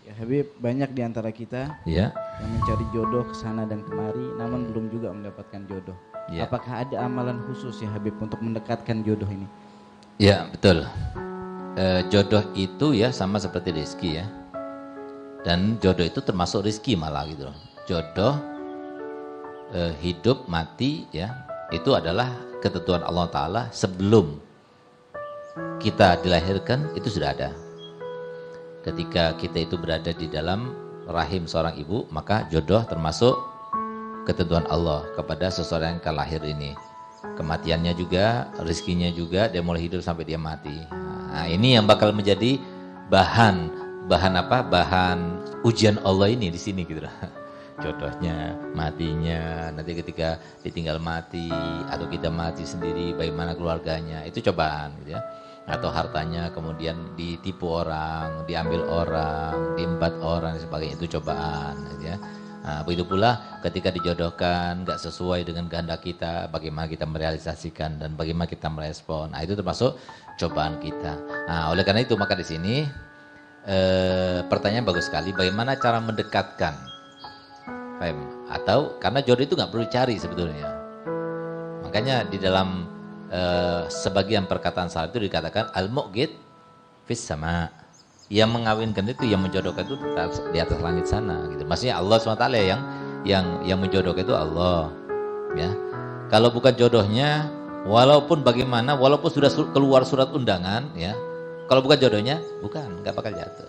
Ya Habib, banyak di antara kita Ya, yang mencari jodoh ke sana dan kemari, namun belum juga mendapatkan jodoh. ya, Apakah ada amalan khusus ya Habib untuk mendekatkan jodoh ini? ya betul. Jodoh itu ya sama seperti rezeki ya. Dan jodoh itu termasuk rezeki malah gitu loh. Jodoh hidup mati ya itu adalah ketentuan Allah Ta'ala sebelum kita dilahirkan itu sudah ada. Ketika kita itu berada di dalam rahim seorang ibu, maka jodoh termasuk ketentuan Allah kepada seseorang yang akan lahir ini. Kematiannya juga, rezekinya juga, dia mulai hidup sampai dia mati. Nah, ini yang bakal menjadi bahan apa? Bahan ujian Allah ini di sini gitu. Jodohnya, matinya, nanti ketika ditinggal mati atau kita mati sendiri, bagaimana keluarganya, itu cobaan gitu ya. Atau hartanya kemudian ditipu orang, diambil orang, diembat orang dan sebagainya, itu cobaan gitu ya. Nah, begitu pula ketika dijodohkan nggak sesuai dengan kehendak kita, bagaimana kita merealisasikan dan bagaimana kita merespon. Nah, itu termasuk cobaan kita. Nah, oleh karena itu maka di sini pertanyaan bagus sekali, bagaimana cara mendekatkan? Paham? Atau karena jodoh itu nggak perlu dicari sebetulnya. Makanya di dalam sebagian perkataan salaf itu dikatakan al-mu'gid fis sama, yang mengawinkan itu, yang menjodohkan itu di atas langit sana gitu. Maksudnya Allah SWT yang menjodohkan itu Allah ya. Kalau bukan jodohnya, walaupun bagaimana, walaupun sudah keluar surat undangan ya, kalau bukan jodohnya nggak bakal jatuh,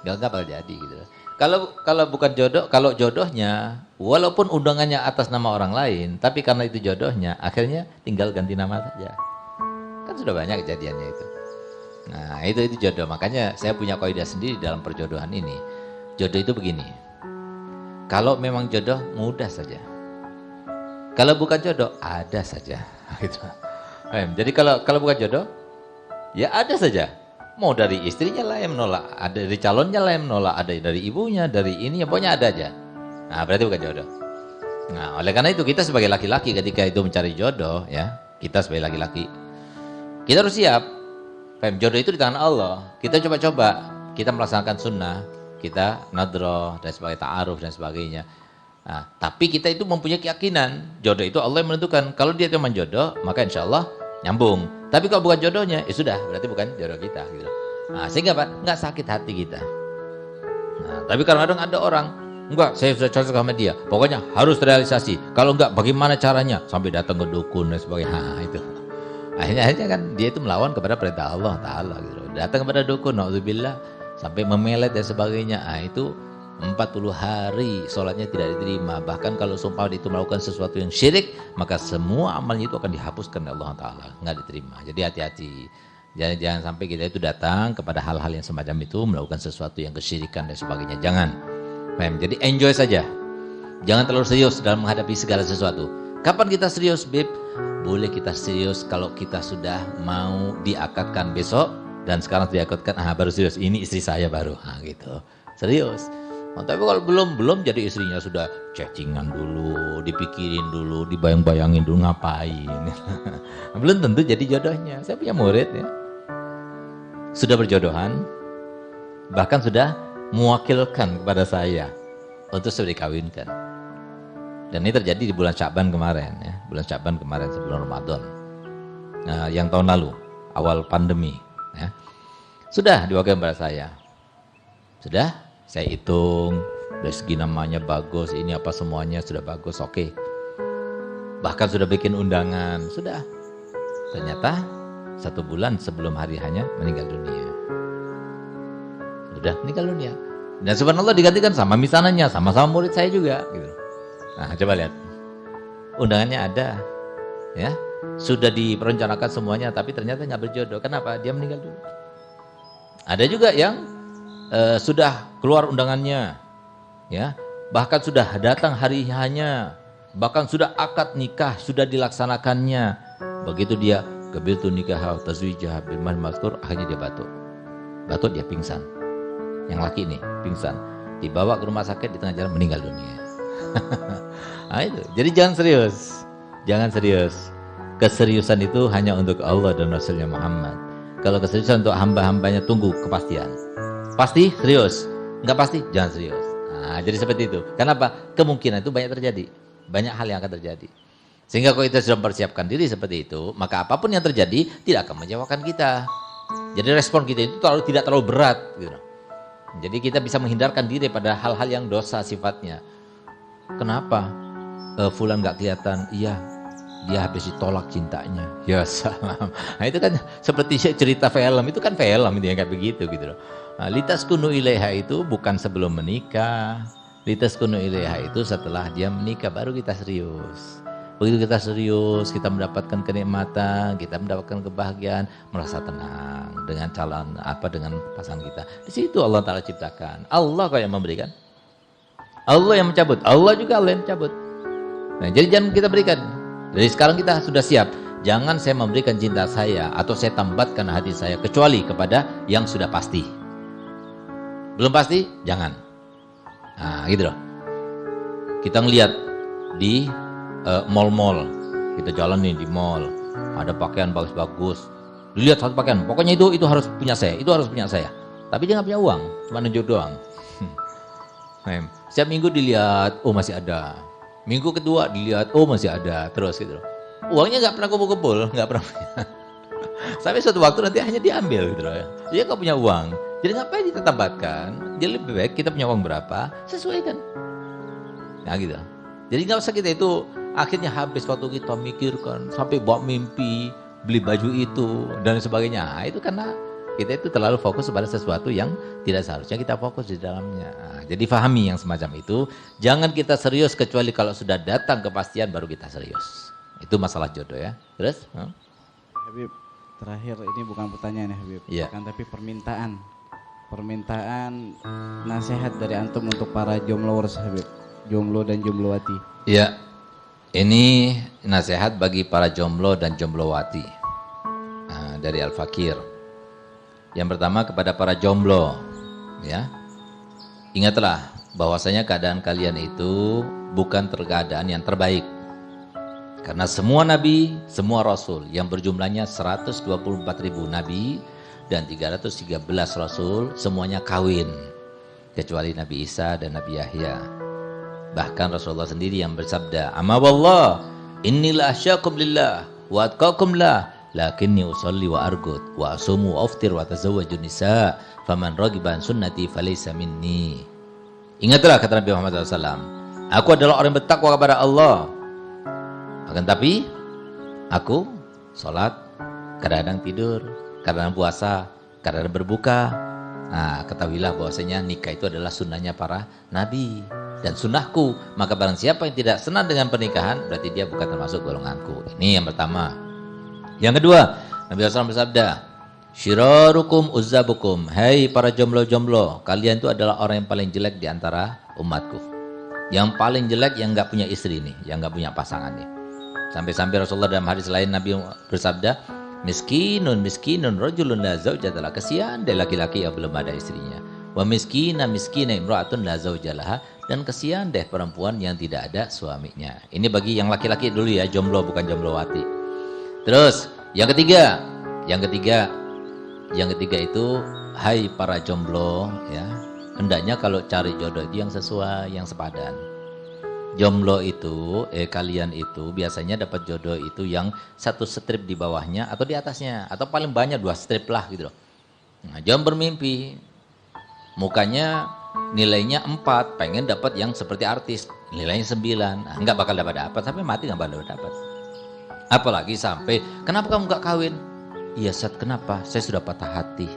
nggak bakal jadi gitu. Kalau bukan jodoh, kalau jodohnya walaupun undangannya atas nama orang lain, tapi karena itu jodohnya, akhirnya tinggal ganti nama saja. Kan sudah banyak kejadiannya itu. Nah, itu jodoh. Makanya saya punya kaidah sendiri dalam perjodohan ini. Jodoh itu begini. Kalau memang jodoh mudah saja. Kalau bukan jodoh ada saja. Gitu. Jadi kalau bukan jodoh ya ada saja. Mau dari istrinya lah yang menolak, ada dari calonnya lah yang menolak, ada dari ibunya, dari ini, ya pokoknya ada aja. Nah, berarti bukan jodoh. Nah, oleh karena itu kita sebagai laki-laki ketika itu mencari jodoh, ya, kita sebagai laki-laki, kita harus siap. Jodoh itu di tangan Allah. Kita coba-coba, kita melaksanakan sunnah, kita nadroh dan sebagainya, ta'aruf dan sebagainya. Nah, tapi kita itu mempunyai keyakinan, jodoh itu Allah yang menentukan. Kalau dia teman jodoh, maka insya Allah nyambung. Tapi kalau bukan jodohnya, ya sudah, berarti bukan jodoh kita gitu. Nah, sehingga apa? Nggak sakit hati kita. Nah, tapi kadang-kadang ada orang, enggak, saya sudah cocok sama dia, pokoknya harus realisasi. Kalau enggak, bagaimana caranya? Sampai datang ke dukun dan sebagainya. Nah, itu. Akhirnya kan dia itu melawan kepada perintah Allah Ta'ala gitu. Datang kepada dukun, na'udzubillah, sampai memelet dan sebagainya. Nah, itu 40 hari sholatnya tidak diterima. Bahkan kalau sumpah itu melakukan sesuatu yang syirik, maka semua amalnya itu akan dihapuskan oleh Allah Ta'ala, nggak diterima. Jadi hati-hati, jangan sampai kita itu datang kepada hal-hal yang semacam itu, melakukan sesuatu yang kesyirikan dan sebagainya. Jangan. Jadi enjoy saja, jangan terlalu serius dalam menghadapi segala sesuatu. Kapan kita serius, Bib? Boleh kita serius kalau kita sudah mau diakadkan besok, dan sekarang diakadkan, baru serius, ini istri saya baru, gitu, serius. Nah, tapi kalau belum jadi istrinya sudah chattingan dulu, dipikirin dulu, dibayang-bayangin dulu ngapain. Belum tentu jadi jodohnya. Saya punya murid ya, sudah berjodohan, bahkan sudah mewakilkan kepada saya untuk sudah dikawinkan. Dan ini terjadi di bulan Sya'ban kemarin ya, bulan Sya'ban kemarin sebelum Ramadan. Nah, yang tahun lalu, awal pandemi ya. Sudah diwakilkan kepada saya. Sudah saya hitung, dari segi namanya bagus, ini apa semuanya sudah bagus, oke. Bahkan sudah bikin undangan, sudah. Ternyata 1 bulan sebelum hari hanya meninggal dunia. Sudah meninggal dunia. Dan subhanallah digantikan sama misananya, sama-sama murid saya juga. Gitu. Nah, coba lihat. Undangannya ada, ya, sudah direncanakan semuanya, tapi ternyata nggak berjodoh. Kenapa? Dia meninggal dulu. Ada juga yang sudah keluar undangannya, ya, bahkan sudah datang hari hanya, bahkan sudah akad nikah sudah dilaksanakannya. Begitu dia qabiltu nikah tazwijah bil mal mazkur, akhirnya dia batuk dia pingsan. Yang laki ini pingsan, dibawa ke rumah sakit, di tengah jalan meninggal dunia. Nah, itu. Jadi jangan serius. Keseriusan itu hanya untuk Allah dan Rasulnya Muhammad. Kalau keseriusan untuk hamba-hambanya, tunggu kepastian. Pasti serius. nggak pasti, jangan serius. Nah, jadi seperti itu. Kenapa? Kemungkinan itu banyak terjadi. Banyak hal yang akan terjadi. Sehingga kalau kita sudah mempersiapkan diri seperti itu, maka apapun yang terjadi tidak akan mengecewakan kita. Jadi respon kita itu tidak terlalu berat. Gitu. Jadi kita bisa menghindarkan diri pada hal-hal yang dosa sifatnya. Kenapa? Fulan nggak kelihatan? Iya, dia habis ditolak cintanya. Ya salam. Nah itu kan seperti cerita film. Itu kan film itu yang kayak begitu gitu loh. Nah, litaskunu ilaiha itu bukan sebelum menikah. Litaskunu ilaiha itu setelah dia menikah baru kita serius. Begitu kita serius, kita mendapatkan kenikmatan, kita mendapatkan kebahagiaan, merasa tenang dengan calon dengan pasangan kita. Di situ Allah Ta'ala ciptakan. Allah kok yang memberikan. Allah yang mencabut. Allah juga Allah yang mencabut. Nah, jadi jangan kita berikan. Dari sekarang kita sudah siap. Jangan saya memberikan cinta saya atau saya tambatkan hati saya kecuali kepada yang sudah pasti. Belum pasti, jangan. Nah, gitu loh. Kita ngelihat di mall-mall, kita jalan nih di mall, ada pakaian bagus-bagus, dilihat satu pakaian, pokoknya itu harus punya saya, itu harus punya saya. Tapi dia nggak punya uang, cuma nunjuk doang. Setiap minggu dilihat, oh masih ada. Minggu kedua dilihat, oh masih ada, terus gitu. Uangnya nggak pernah kumpul-kumpul, nggak pernah punya. Sampai suatu waktu nanti hanya diambil gitu loh. Dia nggak punya uang, jadi ngapain kita tambahkan? Jadi lebih baik kita punya uang berapa, sesuaikan. Nah gitu. Jadi nggak usah kita itu akhirnya habis waktu kita mikirkan sampai bawa mimpi beli baju itu dan sebagainya. Nah, itu karena kita itu terlalu fokus pada sesuatu yang tidak seharusnya kita fokus di dalamnya. Nah, jadi pahami yang semacam itu. Jangan kita serius kecuali kalau sudah datang kepastian baru kita serius. Itu masalah jodoh ya. Terus? Habib, terakhir ini bukan pertanyaan ya Habib, Iya. Bukan tapi permintaan. Permintaan nasihat dari antum untuk para jombloers Habib, jomblo dan jomblowati. Iya. Ini nasihat bagi para jomblo dan jomblowati. Nah, dari Al-Fakir. Yang pertama kepada para jomblo, ya. Ingatlah bahwasanya keadaan kalian itu bukan keadaan yang terbaik. Karena semua nabi, semua rasul yang berjumlahnya 124.000 nabi dan 313 rasul semuanya kawin kecuali Nabi Isa dan Nabi Yahya. Bahkan Rasulullah sendiri yang bersabda, "Amma wallah, innila asyakum lillah wa atqakum lah, lakinni usolli wa argud wa asumu wa aftir wa tazawwaju nisa, faman ragiba an sunnati falaysa minni." Ingatlah kata Nabi Muhammad SAW, aku adalah orang yang bertakwa kepada Allah. Akan tapi aku sholat, kadang-kadang tidur, kadang-kadang puasa, kadang-kadang berbuka. Nah, ketahuilah bahwasanya nikah itu adalah sunnahnya para nabi dan sunnahku. Maka barang siapa yang tidak senang dengan pernikahan, berarti dia bukan termasuk golonganku. Ini yang pertama. Yang kedua, Nabi SAW bersabda, "Syirarukum uzzabukum." Hai para jomblo-jomblo, kalian itu adalah orang yang paling jelek di antara umatku. Yang paling jelek yang nggak punya istri nih, yang nggak punya pasangan nih. Sampai-sampai Rasulullah dalam hadis lain Nabi bersabda, miskinun rajulun la zaujata lah. Kesian deh laki-laki yang belum ada istrinya. Wa miskina imra'atun la zaujalaha. Dan kesian deh perempuan yang tidak ada suaminya. Ini bagi yang laki-laki dulu ya, jomblo bukan jomblowati. Terus yang ketiga itu, hai para jomblo ya, hendaknya kalau cari jodoh itu yang sesuai, yang sepadan. Jomblo itu, kalian itu biasanya dapat jodoh itu yang satu strip di bawahnya atau di atasnya, atau paling banyak 2 strip lah gitu loh. Nah, jangan bermimpi, mukanya nilainya 4, pengen dapat yang seperti artis, nilainya 9, nah, nggak bakal dapat, sampai mati nggak bakal dapat. Apalagi sampai, kenapa kamu nggak kawin? Iya Sat, kenapa? Saya sudah patah hati,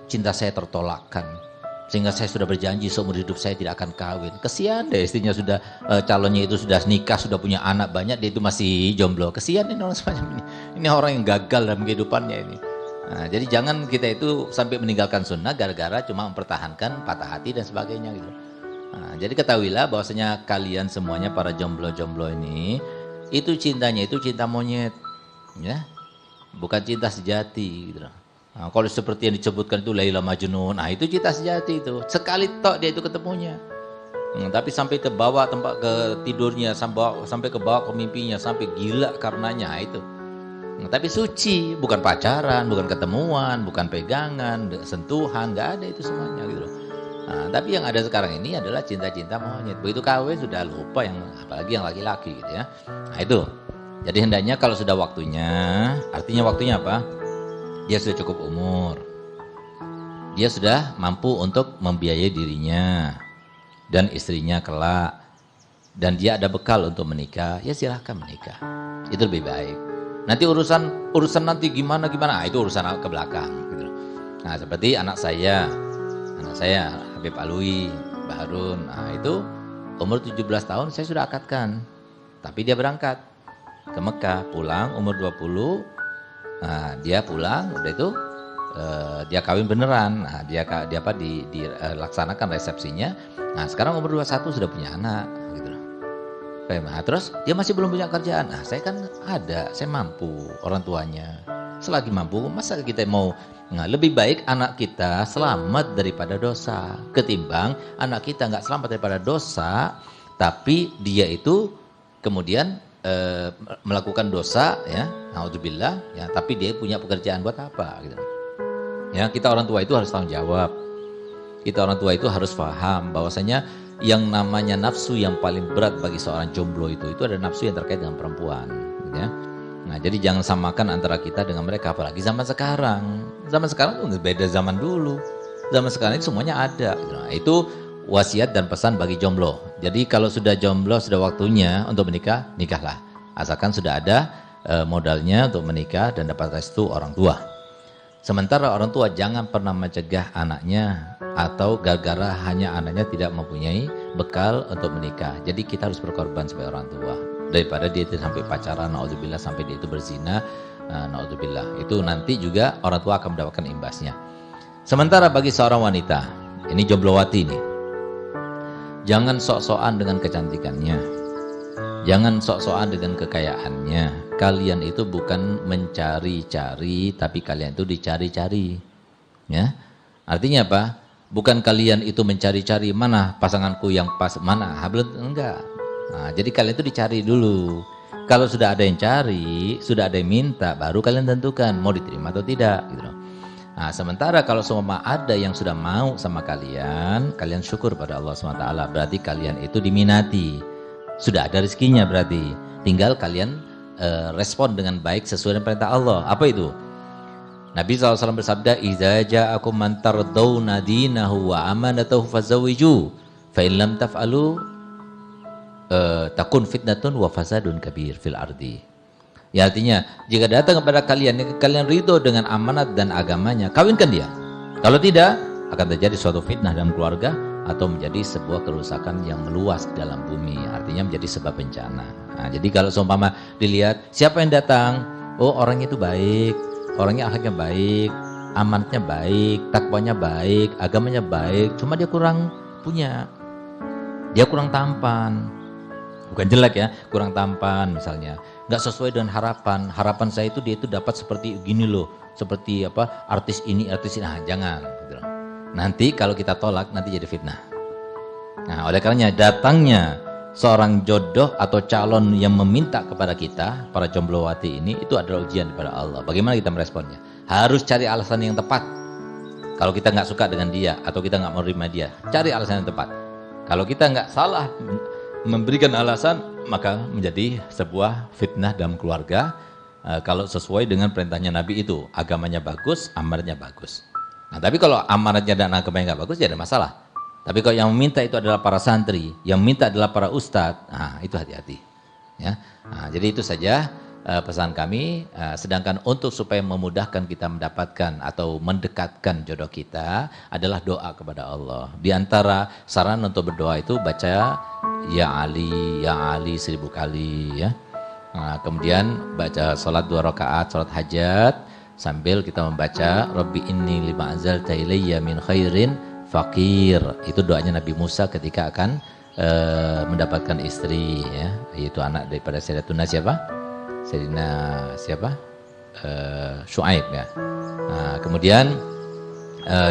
cinta saya tertolakkan. Sehingga saya sudah berjanji seumur hidup saya tidak akan kawin. Kesian deh istrinya sudah, calonnya itu sudah nikah, sudah punya anak banyak, dia itu masih jomblo. Kesian ini orang semacam ini. Ini orang yang gagal dalam kehidupannya ini. Nah, jadi jangan kita itu sampai meninggalkan sunnah gara-gara cuma mempertahankan patah hati dan sebagainya gitu. Nah, jadi ketahuilah bahwasanya kalian semuanya para jomblo-jomblo ini, itu cintanya itu cinta monyet, ya, bukan cinta sejati gitu. Nah, kalau seperti yang disebutkan itu Laila Majnun, nah itu cinta sejati itu. Sekali tok dia itu ketemunya. Tapi sampai ke bawah tempat ke tidurnya, sampai ke bawah ke mimpinya, sampai gila karenanya itu. Tapi suci, bukan pacaran, bukan ketemuan, bukan pegangan, sentuhan, nggak ada itu semuanya gitu loh. Nah, tapi yang ada sekarang ini adalah cinta-cinta monyet. Begitu kawin sudah lupa yang apalagi yang laki-laki gitu ya. Nah itu. Jadi hendaknya kalau sudah waktunya, artinya waktunya apa? Dia sudah cukup umur. Dia sudah mampu untuk membiayai dirinya dan istrinya kelak. Dan dia ada bekal untuk menikah, ya silahkan menikah. Itu lebih baik. Nanti urusan nanti gimana, itu urusan ke belakang. Gitu. Nah seperti anak saya Habib Alwi, Mbak Harun, nah itu umur 17 tahun saya sudah akadkan. Tapi dia berangkat ke Mekah, pulang umur 20, nah dia pulang, udah itu dia kawin beneran. Nah dia dilaksanakan resepsinya. Nah sekarang umur 21 sudah punya anak gitu. Nah, terus dia masih belum punya kerjaan. Nah saya kan ada, saya mampu, orang tuanya selagi mampu, masa kita mau. Nah, lebih baik anak kita selamat daripada dosa ketimbang anak kita nggak selamat daripada dosa, tapi dia itu kemudian melakukan dosa, ya, naudzubillah, ya, tapi dia punya pekerjaan buat apa? Gitu. Ya, kita orang tua itu harus tanggung jawab. Kita orang tua itu harus paham bahwasanya yang namanya nafsu yang paling berat bagi seorang jomblo itu ada nafsu yang terkait dengan perempuan, gitu ya. Nah, jadi jangan samakan antara kita dengan mereka, apalagi zaman sekarang. Zaman sekarang itu beda zaman dulu. Zaman sekarang itu semuanya ada. Nah, itu wasiat dan pesan bagi jomblo. Jadi kalau sudah jomblo, sudah waktunya untuk menikah, nikahlah. Asalkan sudah ada modalnya untuk menikah dan dapat restu orang tua. Sementara orang tua jangan pernah mencegah anaknya atau gara-gara hanya anaknya tidak mempunyai bekal untuk menikah. Jadi kita harus berkorban sebagai orang tua. Daripada dia itu sampai pacaran, naudzubillah, sampai dia itu berzina, naudzubillah, itu nanti juga orang tua akan mendapatkan imbasnya. Sementara bagi seorang wanita, ini jomblowati nih, jangan sok-sokan dengan kecantikannya, jangan sok-sokan dengan kekayaannya. Kalian itu bukan mencari-cari, tapi kalian itu dicari-cari, ya. Artinya apa? Bukan kalian itu mencari-cari mana pasanganku yang pas, mana hablum, enggak. Nah, jadi kalian itu dicari dulu. Kalau sudah ada yang cari, sudah ada yang minta, baru kalian tentukan mau diterima atau tidak. Gitu. Nah, sementara kalau semua ada yang sudah mau sama kalian, kalian syukur pada Allah SWT. Berarti kalian itu diminati. Sudah ada rezekinya berarti. Tinggal kalian respon dengan baik sesuai dengan perintah Allah. Apa itu? Nabi SAW bersabda, "Idza ja'akum man tardawna dinahu wa amanatahu fazawwiju, fa in lam taf'alu takun fitnatun wa fasadun kabir fil ardi." Ya, artinya jika datang kepada kalian ridho dengan amanat dan agamanya, kawinkan dia. Kalau tidak, akan terjadi suatu fitnah dalam keluarga atau menjadi sebuah kerusakan yang meluas dalam bumi. Artinya menjadi sebab bencana. Nah, jadi kalau seumpama dilihat siapa yang datang, oh orangnya itu baik, orangnya akhlaknya baik, amanatnya baik, takwanya baik, agamanya baik, cuma dia kurang punya, dia kurang tampan. Bukan jelek ya, kurang tampan misalnya, nggak sesuai dengan harapan saya itu dia itu dapat seperti gini loh, seperti apa artis ini, nah jangan gitu. Nanti kalau kita tolak nanti jadi fitnah. Nah oleh karenanya datangnya seorang jodoh atau calon yang meminta kepada kita, para jomblowati ini, itu adalah ujian kepada Allah. Bagaimana kita meresponnya? Harus cari alasan yang tepat. Kalau kita nggak suka dengan dia atau kita nggak menerima dia, cari alasan yang tepat. Kalau kita nggak salah memberikan alasan, maka menjadi sebuah fitnah dalam keluarga. Kalau sesuai dengan perintahnya Nabi itu, agamanya bagus, amanatnya bagus. Nah tapi kalau amanatnya dan agamanya nggak bagus, ya ada masalah. Tapi kalau yang meminta itu adalah para santri, yang minta adalah para ustadz, nah itu hati-hati. Ya, nah, jadi itu saja pesan kami. Sedangkan untuk supaya memudahkan kita mendapatkan atau mendekatkan jodoh kita adalah doa kepada Allah. Di antara saran untuk berdoa itu baca ya Ali 1000 kali ya. Nah, kemudian baca sholat 2 rakaat, sholat hajat, sambil kita membaca Rabbi inni lima anzalta ilayya min khairin fakir. Itu doanya Nabi Musa ketika akan mendapatkan istri ya, yaitu anak daripada Sayyidatuna Syuaib ya. Nah, kemudian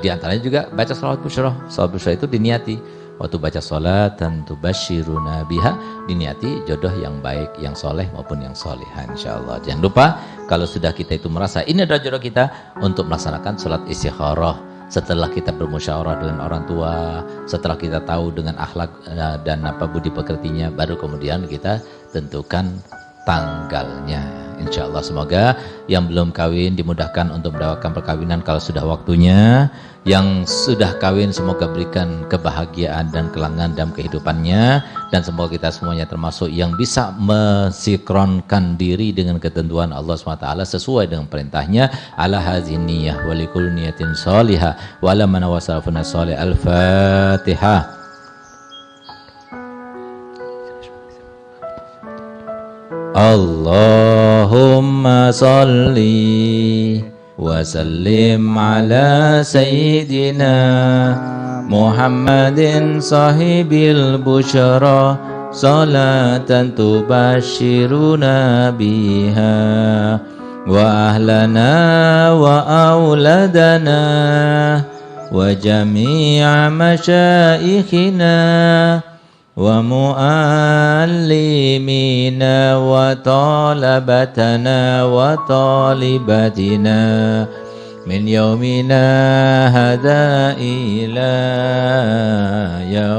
di antaranya juga baca sholawat busyroh. Sholawat busyroh itu diniati waktu baca sholat tentu basyiruna biha, diniati jodoh yang baik, yang soleh maupun yang solehah insyaallah. Jangan lupa kalau sudah kita itu merasa ini adalah jodoh kita, untuk melaksanakan sholat istikharah setelah kita bermusyawarah dengan orang tua, setelah kita tahu dengan akhlak dan budi pekertinya, baru kemudian kita tentukan tanggalnya. Insya Allah semoga yang belum kawin dimudahkan untuk mendapatkan perkawinan kalau sudah waktunya. Yang sudah kawin semoga berikan kebahagiaan dan kelangan dalam kehidupannya, dan semoga kita semuanya termasuk yang bisa mensinkronkan diri dengan ketentuan Allah SWT sesuai dengan perintahnya. Ala hadhin niyah wa likul niyatin salihah wa ala man wasafuna salih. Al-Fatihah. Allahumma salli wa sallim ala sayyidina Muhammadin sahibil busyara salatan tubashiruna biha wa ahlana wa auladana wa jami'a masyaikhina wa muallimina wa talabatana wa talibatina min yaumina hadha ila yaum